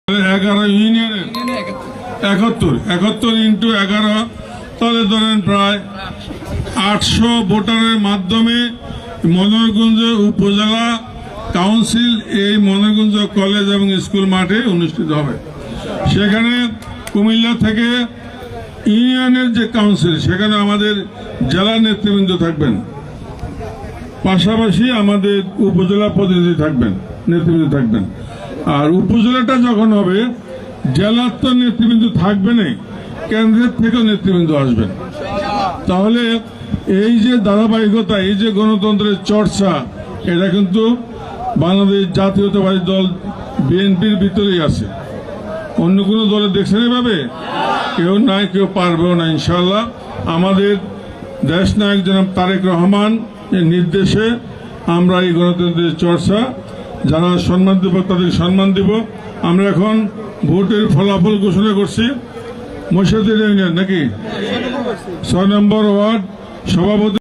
11 ইউনিয়নের 71 ইন্টু 11, তাহলে ধরেন প্রায় 800 ভোটারের মাধ্যমে মনোহরগঞ্জ উপজেলা কাউন্সিল এই মনোহরগঞ্জ কলেজ এবং স্কুল মাঠে অনুষ্ঠিত হবে। সেখানে কুমিল্লা থেকে ইউনিয়নের যে কাউন্সিল, সেখানে আমাদের জেলা নেতৃবৃন্দ থাকবেন, পাশাপাশি আমাদের উপজেলা প্রতিনিধি থাকবেন, নেতৃবৃন্দ থাকবেন। আর উপজেলাটা যখন হবে, জেলার তো নেতৃবৃন্দ থাকবে না, কেন্দ্রের থেকেও নেতৃবৃন্দ আসবেন। তাহলে এই যে ধারাবাহিকতা, এই যে গণতন্ত্রের চর্চা, এটা কিন্তু বাংলাদেশ জাতীয়তাবাদী দল বিএনপির ভিতরেই আছে। অন্য কোনো দলে দেখছেন এভাবে? কেউ নাই, কেউ পারবেও না। ইনশাল্লাহ আমাদের দেশ নায়ক জনাব তারেক রহমান এর নির্দেশে আমরা এই গণতন্ত্রের চর্চা, যারা সম্মান দেব তাদের সম্মান দিব। আমরা এখন ভোটের ফলাফল ঘোষণা করছি। মহিষাদী ইউনিয়ন নাকি 6 নম্বর ওয়ার্ড সভাপতি